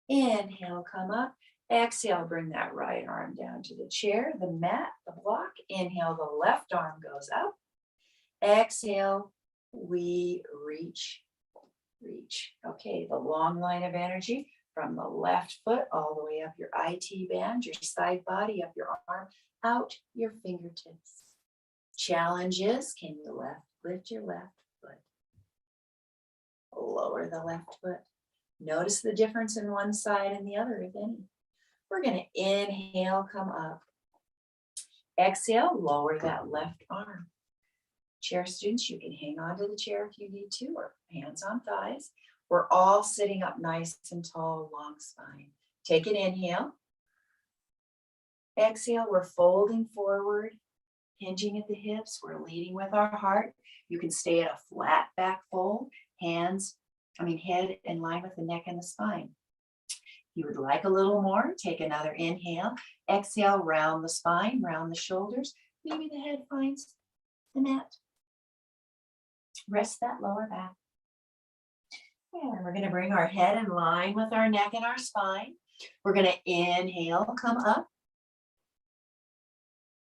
Inhale, come up. Exhale, bring that right arm down to the chair, the mat, the block. Inhale, the left arm goes up. Exhale, we reach. Okay, the long line of energy from the left foot all the way up your IT band, your side body, up your arm, out your fingertips. Challenge is, can you lift your left foot? Lower the left foot. Notice the difference in one side and the other, if any. We're going to inhale, come up. Exhale, lower that left arm. Chair students, you can hang on to the chair if you need to, or hands on thighs. We're all sitting up nice and tall, long spine. Take an inhale. Exhale, we're folding forward, hinging at the hips. We're leading with our heart. You can stay at a flat back fold, head in line with the neck and the spine. If you would like a little more, take another inhale. Exhale, round the spine, round the shoulders. Maybe the head finds the mat. Rest that lower back. And we're going to bring our head in line with our neck and our spine. We're going to inhale, come up.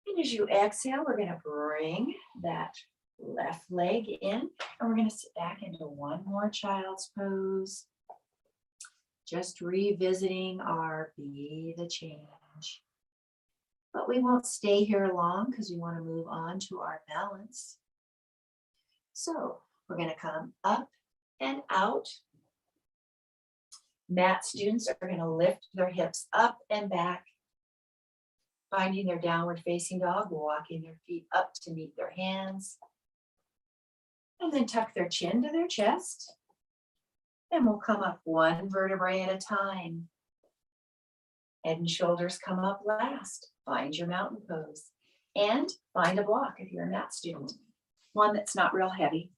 And as you exhale, we're going to bring that left leg in. And we're going to sit back into one more child's pose. Just revisiting our be the change. But But we won't stay here long because we want to move on to our balance. So we're going to come up and out. Mat students are going to lift their hips up and back, finding their downward facing dog, walking their feet up to meet their hands. And then tuck their chin to their chest. And we'll come up one vertebrae at a time. Head and shoulders come up last. Find your mountain pose. And find a block if you're a mat student. One that's not real heavy.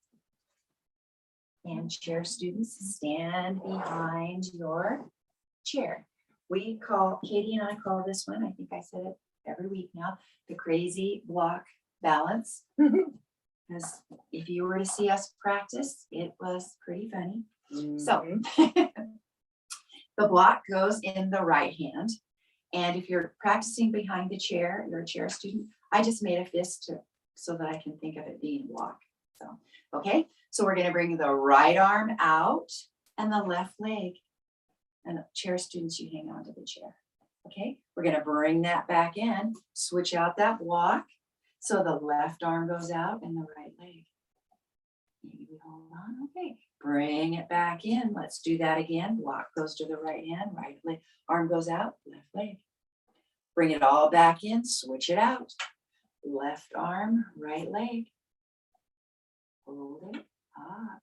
And chair students, stand behind your chair. Katie and I call this one, I think I said it every week now, the crazy block balance. Because if you were to see us practice, it was pretty funny. So the block goes in the right hand. And if you're practicing behind the chair, you're a chair student, I just made a fist so that I can think of it being a block. So, okay, so we're going to bring the right arm out and the left leg. And chair students, you hang on to the chair. Okay, we're going to bring that back in, switch out that block. So the left arm goes out and the right leg. Maybe we hold on. Okay, bring it back in. Let's do that again. Block goes to the right hand, right leg. Arm goes out, left leg. Bring it all back in, switch it out. Left arm, right leg. Hold it.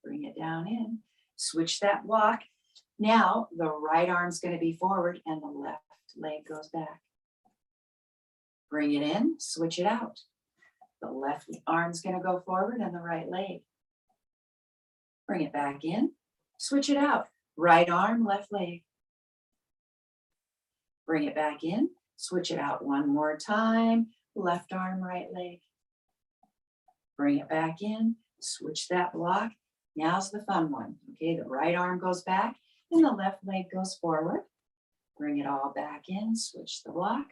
Bring it down in. Switch that block. Now the right arm's going to be forward and the left leg goes back. Bring it in, switch it out. The left arm's going to go forward and the right leg. Bring it back in, switch it out. Right arm, left leg. Bring it back in, switch it out one more time. Left arm, right leg. Bring it back in, switch that block. Now's the fun one. Okay, the right arm goes back and the left leg goes forward. Bring it all back in, switch the block.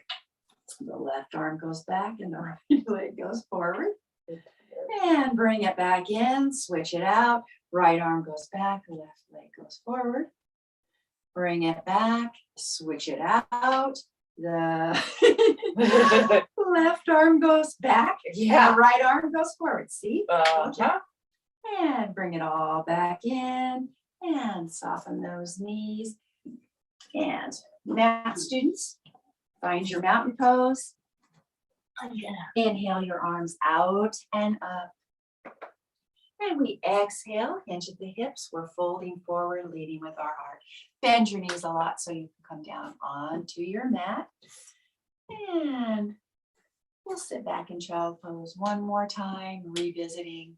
The left arm goes back and the right leg goes forward. And bring it back in, switch it out. Right arm goes back, the left leg goes forward. Bring it back, switch it out. The left arm goes back, Yeah. the right arm goes forward. See? Uh-huh. And bring it all back in and soften those knees. And mat students, find your mountain pose. Inhale your arms out and up. And we exhale, hinge at the hips. We're folding forward, leading with our heart. Bend your knees a lot so you can come down onto your mat. And we'll sit back in child pose one more time, revisiting.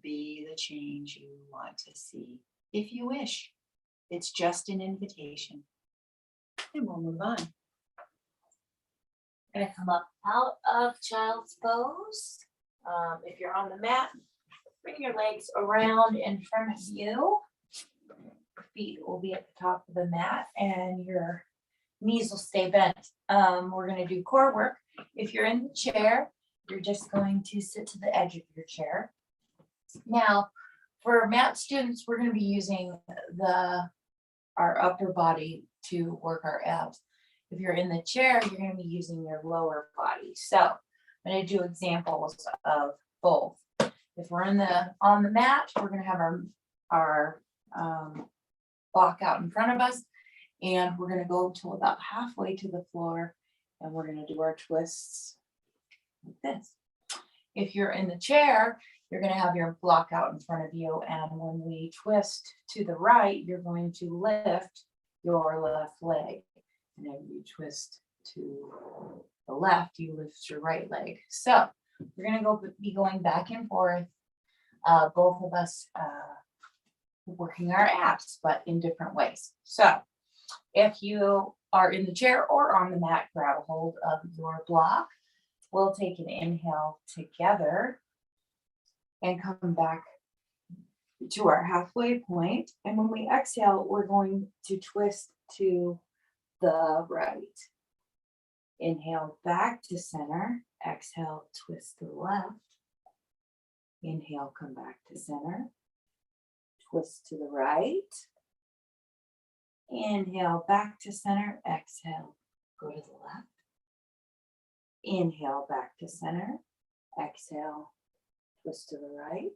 Be the change you want to see, if you wish. It's just an invitation. And we'll move on. Gonna come up out of child's pose. If you're on the mat, bring your legs around in front of you. Feet will be at the top of the mat and your knees will stay bent. We're gonna do core work. If you're in the chair, you're just going to sit to the edge of your chair. Now, for mat students, we're gonna be using our upper body to work our abs. If you're in the chair, you're going to be using your lower body. So I'm going to do examples of both. If we're on the mat, we're going to have our block out in front of us, and we're going to go to about halfway to the floor, and we're going to do our twists like this. If you're in the chair, you're going to have your block out in front of you, and when we twist to the right, you're going to lift your left leg. And then you twist to the left, you lift your right leg. So we're gonna be going back and forth, both of us working our abs, but in different ways. So if you are in the chair or on the mat, grab a hold of your block. We'll take an inhale together and come back to our halfway point. And when we exhale, we're going to twist to the right. Inhale back to center. Exhale, twist to the left. Inhale, come back to center. Twist to the right. Inhale back to center. Exhale, go to the left. Inhale back to center. Exhale, twist to the right.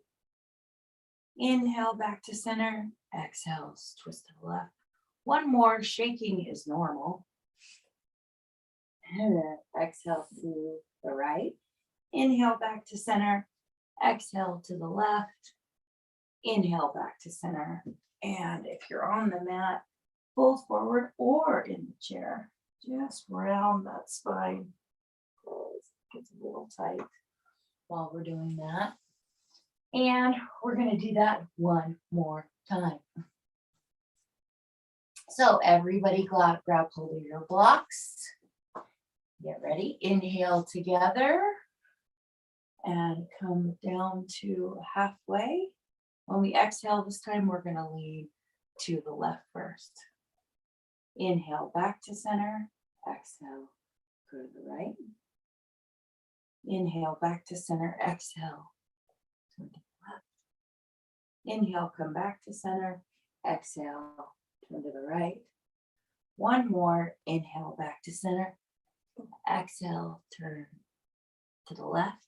Inhale back to center. Exhale, twist to the left. One more, shaking is normal. And then exhale to the right. Inhale back to center. Exhale to the left. Inhale back to center. And if you're on the mat, fold forward or in the chair. Just round that spine. It gets a little tight while we're doing that. And we're going to do that one more time. So everybody grab hold of your blocks. Get ready. Inhale together and come down to halfway. When we exhale this time, we're going to lean to the left first. Inhale back to center. Exhale, go to the right. Inhale back to center. Exhale, turn to the left. Inhale, come back to center. Exhale, turn to the right. One more. Inhale back to center. Exhale, turn to the left.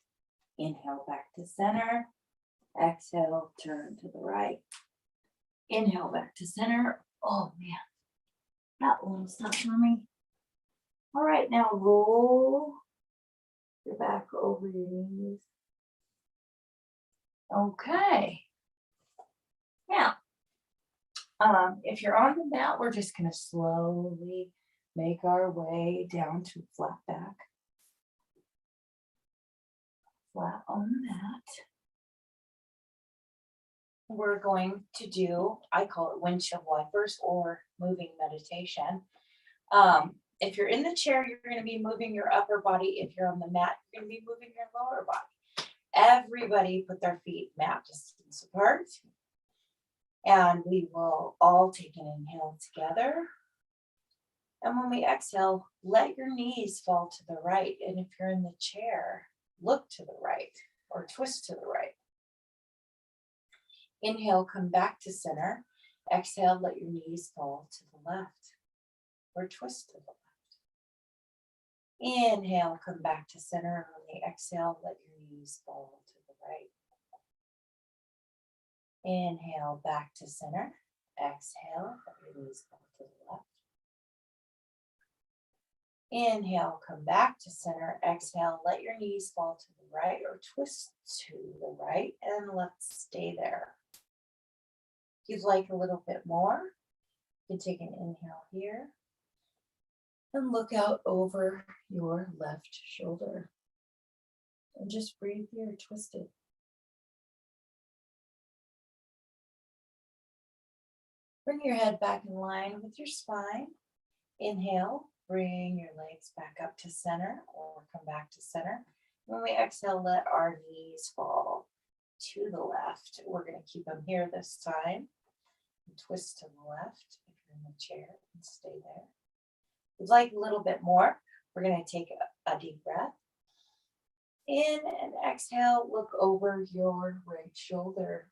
Inhale back to center. Exhale, turn to the right. Inhale back to center. Oh man, that one's tough for me. All right, now roll your back over your knees. Okay. Now, if you're on the mat, we're just going to slowly make our way down to flat back. Flat on the mat. We're going to do, I call it windshield wipers or moving meditation. If you're in the chair, you're going to be moving your upper body. If you're on the mat, you're going to be moving your lower body. Everybody put their feet mat distance apart. And we will all take an inhale together. And when we exhale, let your knees fall to the right. And if you're in the chair, look to the right or twist to the right. Inhale, come back to center. Exhale, let your knees fall to the left or twist to the left. Inhale, come back to center. And when you exhale, let your knees fall to the right. Inhale, back to center. Exhale, let your knees fall to the left. Inhale, come back to center. Exhale, let your knees fall to the right or twist to the right, and let's stay there. If you'd like a little bit more, you can take an inhale here and look out over your left shoulder. And just breathe here, twist it. Bring your head back in line with your spine. Inhale, bring your legs back up to center or come back to center. When we exhale, let our knees fall to the left. We're going to keep them here this time. And twist to the left if you're in the chair and stay there. If you'd like a little bit more, we're going to take a deep breath. In and exhale, look over your right shoulder.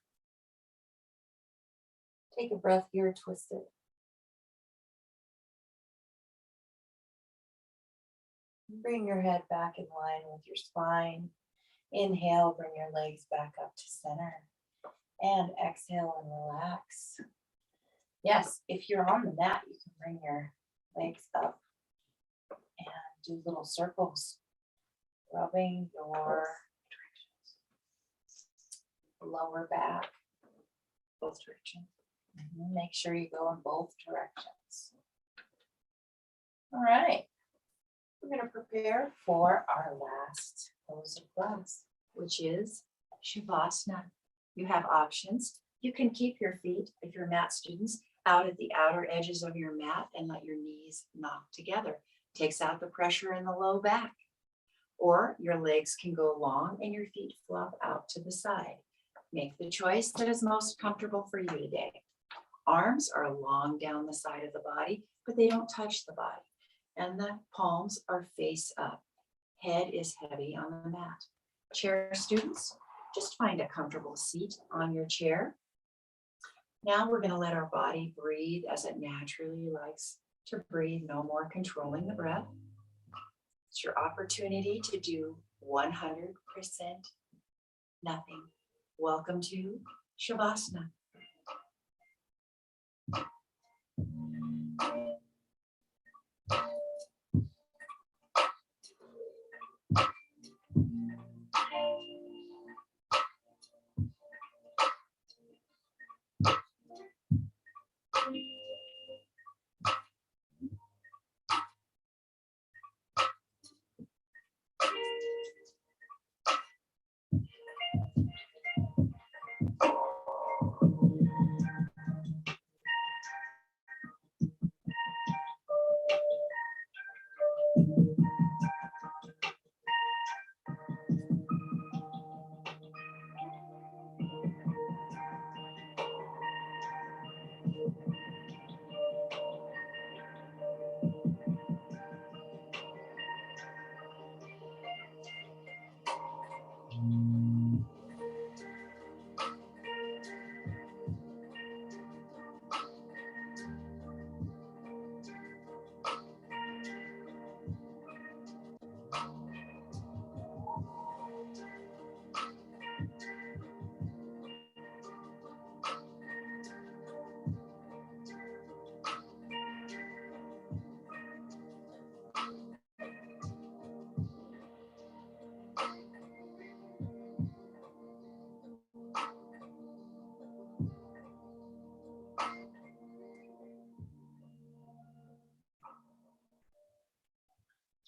Take a breath here, twist it. Bring your head back in line with your spine. Inhale, bring your legs back up to center. And exhale and relax. Yes, if you're on the mat, you can bring your legs up and do little circles, rubbing your lower back, both directions. Make sure you go in both directions. All right. We're going to prepare for our last pose of class, which is Shavasana. You have options. You can keep your feet, if you're mat students, out at the outer edges of your mat and let your knees knock together. Takes out the pressure in the low back. Or your legs can go long and your feet flop out to the side. Make the choice that is most comfortable for you today. Arms are long down the side of the body, but they don't touch the body. And the palms are face up. Head is heavy on the mat. Chair students, just find a comfortable seat on your chair. Now we're going to let our body breathe as it naturally likes to breathe, no more controlling the breath. It's your opportunity to do 100% nothing. Welcome to Shavasana.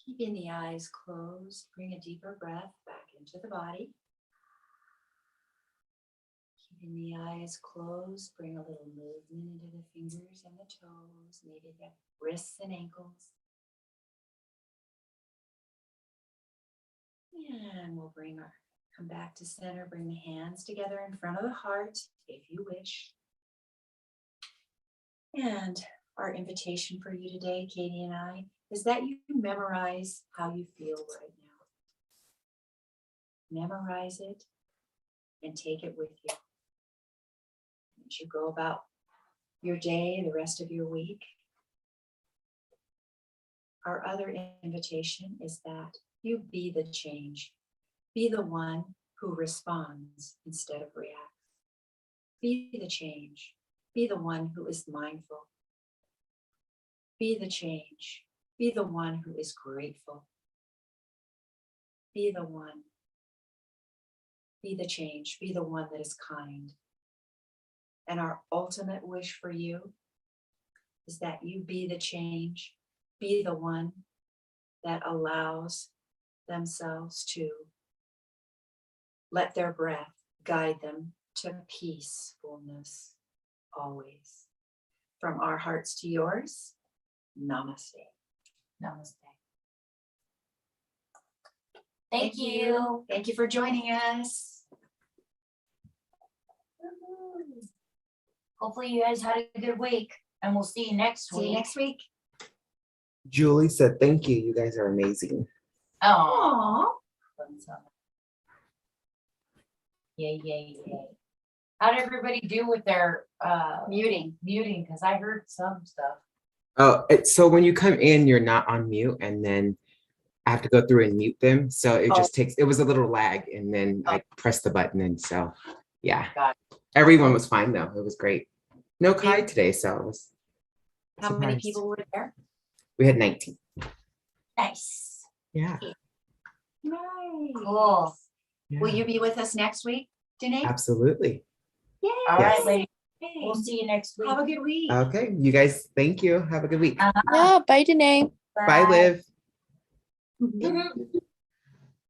Keeping the eyes closed, bring a deeper breath back into the body. Keeping the eyes closed, bring a little movement into the fingers and the toes, maybe the wrists and ankles. And we'll come back to center, bring the hands together in front of the heart, if you wish. And our invitation for you today, Katie and I, is that you memorize how you feel right now. Memorize it and take it with you. As you go about your day, the rest of your week. Our other invitation is that you be the change. Be the one who responds instead of reacts. Be the change. Be the one who is mindful. Be the change. Be the one who is grateful. Be the one. Be the change. Be the one that is kind. And our ultimate wish for you is that you be the change. Be the one that allows themselves to let their breath guide them to peacefulness always. From our hearts to yours, namaste. Namaste. Thank you. Thank you for joining us. Hopefully you guys had a good week and we'll see you next See you week. next week. Julie said, thank you. You guys are amazing. Oh. Yay, yay, yay. How'd everybody do with their muting? Because I heard some stuff. Oh, so when you come in, you're not on mute, and then I have to go through and mute them. So it just takes, it was a little lag, and then I pressed the button, and so, yeah. Got Everyone was fine, though. It was great. No Kai today, so it was How many surprised. people were there? We had 19. Nice. Yeah, Nice. Cool. yeah. Will you be with us next week, Danae? Absolutely. Yay. All Yes. right, ladies. We'll see you next week. Have a good week. Okay, you guys, thank you. Have a good week. Uh-huh. Yeah, bye, Danae. Bye, Liv. Mhm.